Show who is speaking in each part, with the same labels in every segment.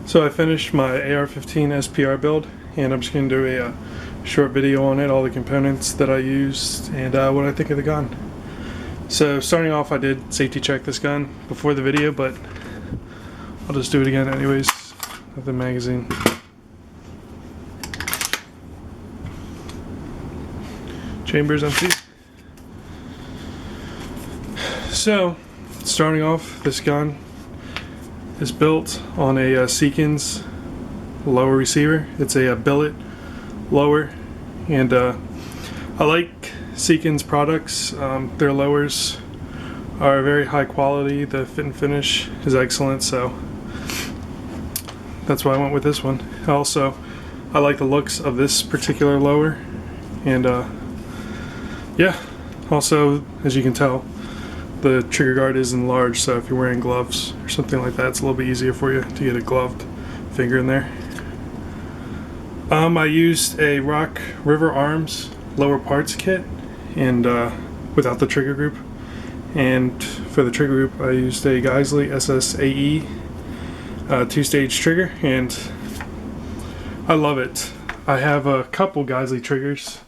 Speaker 1: So I finished my AR15 SPR build, and I'm just going to do a short video on it, all the components that I used, and what I think of the gun. So starting off, I did safety check this gun before the video, but I'll just do it again anyways with the magazine. Chamber's empty. So starting off, this gun is built on a Seekins lower receiver. It's a billet lower, and I like Seekins products. Their lowers are very high quality. The fit and finish is excellent, so that's why I went with this one. Also, I like the looks of this particular lower, and yeah, also, as you can tell, the trigger guard is enlarged, so if you're wearing gloves or something like that, it's a little bit easier for you to get a gloved finger in there. I used a Rock River Arms lower parts kit, and without the trigger group. And for the trigger group, I used a Geisley SSAE 2-stage trigger, and I love it. I have a couple Geisley triggers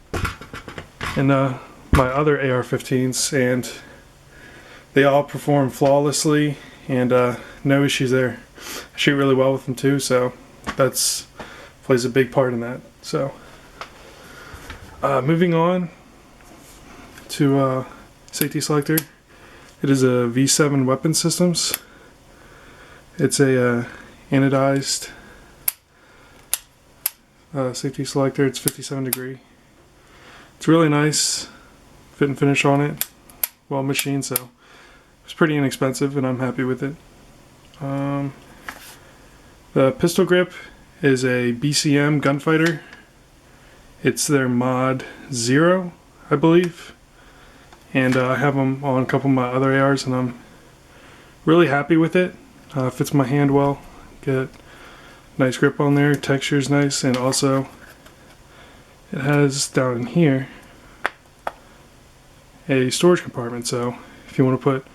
Speaker 1: in my other AR-15s, and they all perform flawlessly, and no issues there. I shoot really well with them too, so that's plays a big part in that. So moving on to safety selector. It is a V7 weapon systems. It's a anodized safety selector. It's 57 degree. It's really nice fit and finish on it, well machined, so it's pretty inexpensive, and I'm happy with it. The pistol grip is a BCM Gunfighter. It's their mod 0, I believe, and I have them on a couple of my other ARs, and I'm really happy with it. Fits my hand well. Get nice grip on there. Texture's nice, and also it has down in here a storage compartment, so if you want to put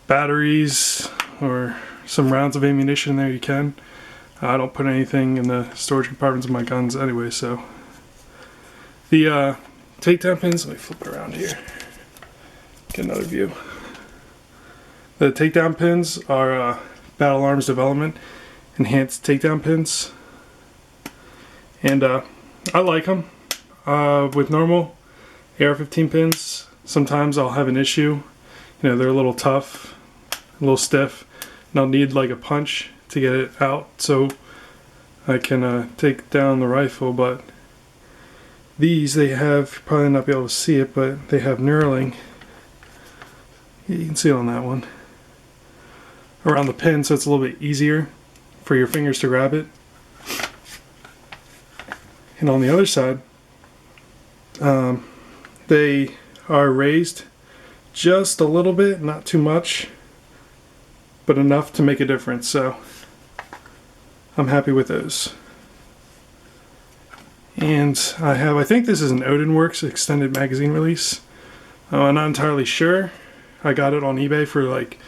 Speaker 1: batteries or some rounds of ammunition in there, you can. I don't put anything in the storage compartments of my guns anyway, so. The takedown pins, let me flip it around here, get another view. The takedown pins are Battle Arms Development enhanced takedown pins, and I like them. With normal AR-15 pins, sometimes I'll have an issue. You know, they're a little tough, a little stiff, and I'll need like a punch to get it out so I can take down the rifle. But these, they have, you'll probably not be able to see it, but they have knurling. You can see it on that one around the pin, so it's a little bit easier for your fingers to grab it. And on the other side, they are raised just a little bit, not too much, but enough to make a difference, so I'm happy with those. And I think this is an Odinworks extended magazine release. I'm not entirely sure. I got it on eBay for like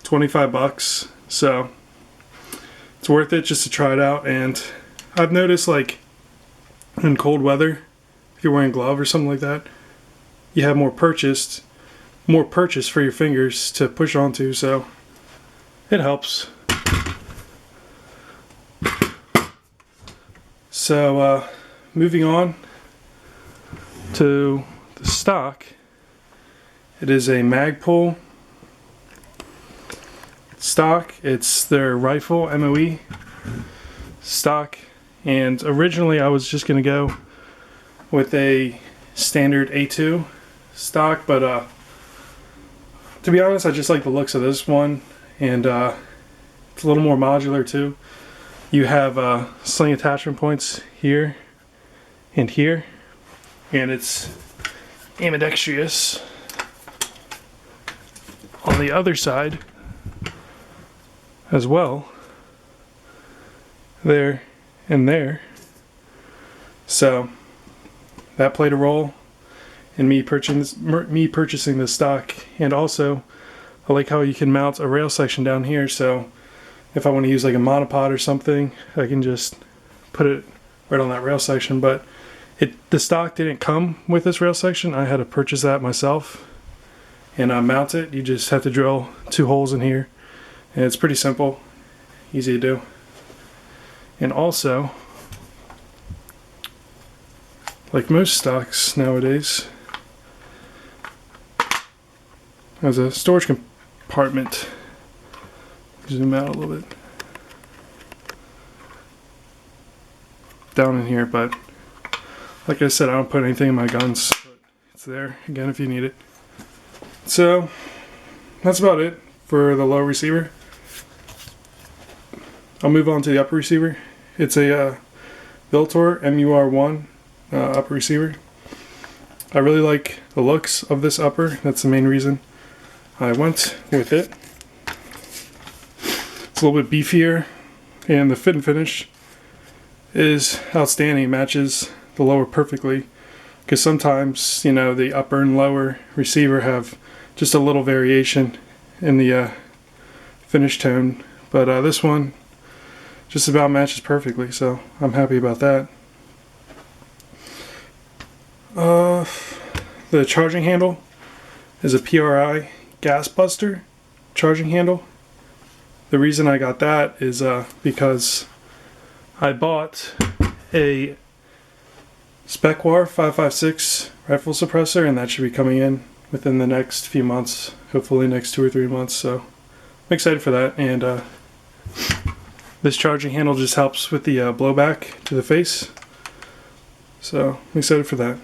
Speaker 1: 25 bucks, so it's worth it just to try it out. And I've noticed, like, in cold weather, if you're wearing gloves or something like that, you have more purchase for your fingers to push onto, so it helps. So moving on to the stock, it is a Magpul stock. It's their rifle MOE stock, and originally I was just gonna go with a standard A2 stock, but to be honest, I just like the looks of this one, and it's a little more modular too. You have sling attachment points here and here, and it's ambidextrous on the other side as well, there and there. So that played a role in me purchasing this stock. And also, I like how you can mount a rail section down here, so if I want to use like a monopod or something, I can just put it right on that rail section. But the stock didn't come with this rail section. I had to purchase that myself and mount it. You just have to drill 2 holes in here, and it's pretty simple, easy to do. And also, like most stocks nowadays, has a storage compartment. Zoom out a little bit down in here, but like I said, I don't put anything in my guns, but it's there again if you need it. So that's about it for the low receiver. I'll move on to the upper receiver. It's a Viltor MUR1 upper receiver. I really like the looks of this upper. That's the main reason I went with it. It's a little bit beefier, and the fit and finish is outstanding. It matches the lower perfectly, because sometimes, you know, the upper and lower receiver have just a little variation in the finish tone, but this one just about matches perfectly, so I'm happy about that. The charging handle is a PRI gas buster charging handle. The reason I got that is because I bought a SPR 556 rifle suppressor, and that should be coming in within the next few months, hopefully next 2 or 3 months, so I'm excited for that. And this charging handle just helps with the blowback to the face, so I'm excited for that.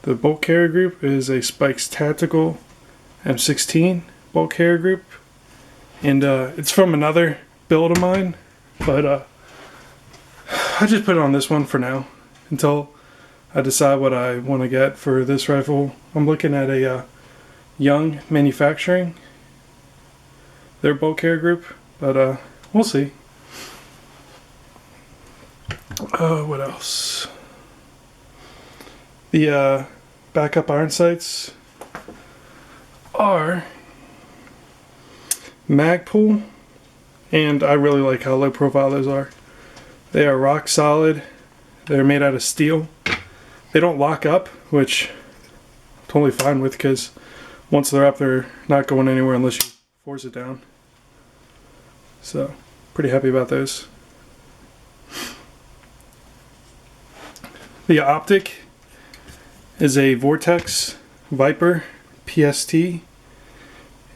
Speaker 1: The bolt carrier group is a Mr.Tacticool M16 bolt carrier group, and it's from another build of mine, but I just put it on this one for now until I decide what I want to get for this rifle. I'm looking at a Young Manufacturing, their bolt carrier group, but we'll see. What else? The backup iron sights are Magpul, and I really like how low profile those are. They are rock solid. They're made out of steel. They don't lock up, which I'm totally fine with, because once they're up, they're not going anywhere unless you force it down. So, pretty happy about those. The optic is a Vortex Viper PST.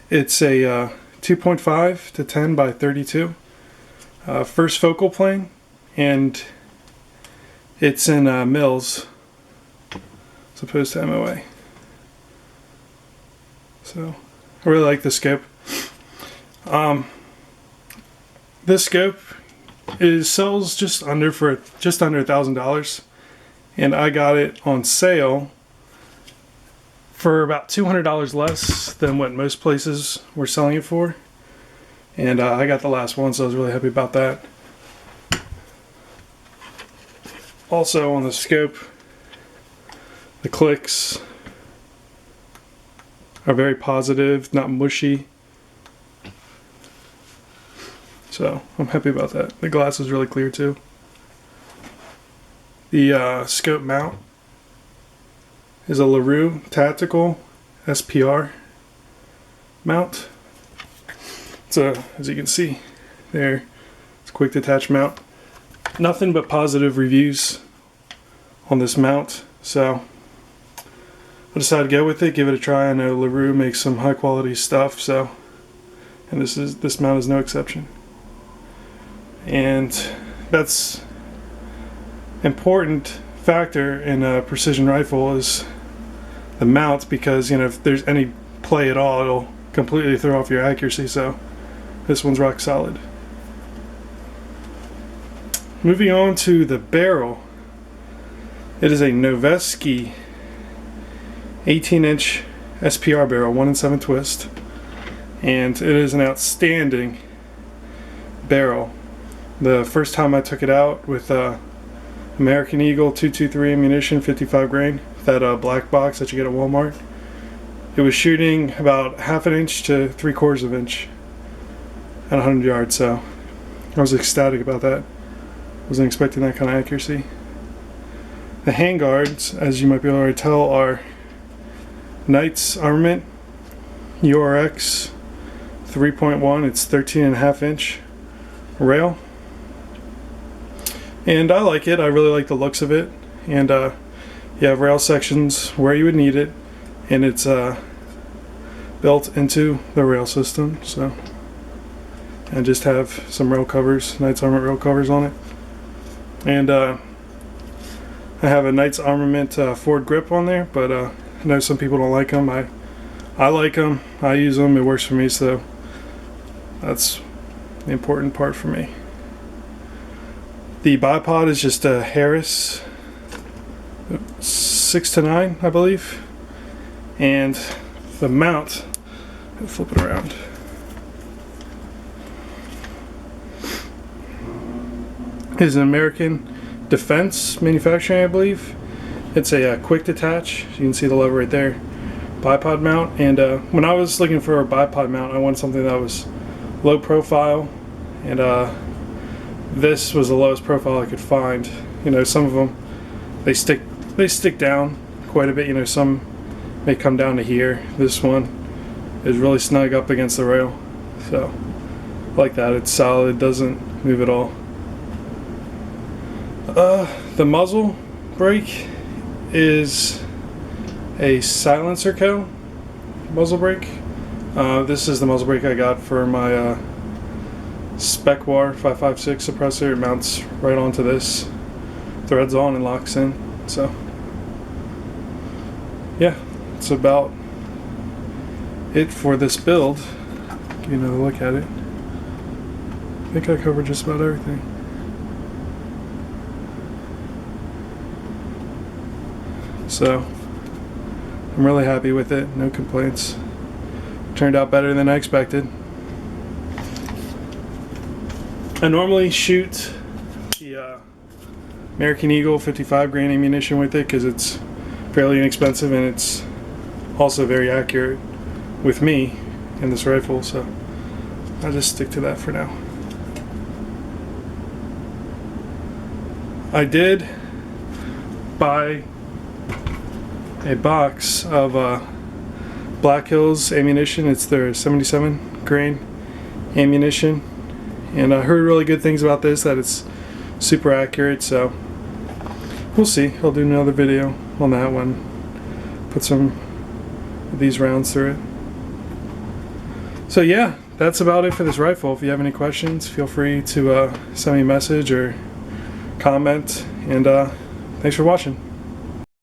Speaker 1: It's a 2.5 to 10 by 32. First focal plane, and it's in mils as opposed to MOA. So I really like this scope. This scope sells just under $1,000, and I got it on sale for about $200 less than what most places were selling it for, and I got the last one, so I was really happy about that. Also on the scope, the clicks are very positive, not mushy, so I'm happy about that. The glass is really clear too. The scope mount is a Mr.Tacticool SPR mount. So as you can see there, it's a quick detach mount. Nothing but positive reviews on this mount, so I decided to go with it, give it a try. I know LaRue makes some high quality stuff, so, and this mount is no exception. And that's important factor in a precision rifle is the mount, because, you know, if there's any play at all, it'll completely throw off your accuracy. So this one's rock solid. Moving on to the barrel, it is a Noveski 18-inch SPR barrel, 1 7 twist, and it is an outstanding barrel. The first time I took it out with American Eagle 223 ammunition, 55 grain, that black box that you get at Walmart, it was shooting about 1/2 inch to 3/4 inch. at 100 yards, so I was ecstatic about that. Wasn't expecting that kind of accuracy. The handguards, as you might be able to tell, are Knight's Armament URX 3.1. It's 13.5 inch rail, and I like it. I really like the looks of it, and you have rail sections where you would need it, and it's built into the rail system. So I just have some rail covers, Knight's Armament rail covers on it, and I have a Knight's Armament Ford grip on there, but I know some people don't like them. I like them. I use them. It works for me, so that's the important part for me. The bipod is just a Harris 6-9, I believe, and the mount, I'll flip it around, is an American Defense manufacturing, I believe. It's a quick detach. You can see the lever right there. Bipod mount, and when I was looking for a bipod mount, I wanted something that was low profile, and this was the lowest profile I could find. You know, some of them they stick down quite a bit. You know, some may come down to here. This one is really snug up against the rail, so I like that. It's solid, it doesn't move at all. The muzzle brake is a silencer co muzzle brake. This is the muzzle brake I got for my Spec War 556 suppressor. It mounts right onto this, threads on and locks in. So yeah, that's about it for this build. Give you another look at it. I think I covered just about everything. So I'm really happy with it, no complaints. Turned out better than I expected. I normally shoot the American Eagle 55 grain ammunition with it because it's fairly inexpensive, and it's also very accurate with me in this rifle, so I'll just stick to that for now. I did buy a box of Black Hills ammunition. It's their 77 grain ammunition, and I heard really good things about this, that it's super accurate, so we'll see. I'll do another video on that one, put some of these rounds through it. So yeah, that's about it for this rifle. If you have any questions, feel free to send me a message or comment, and thanks for watching.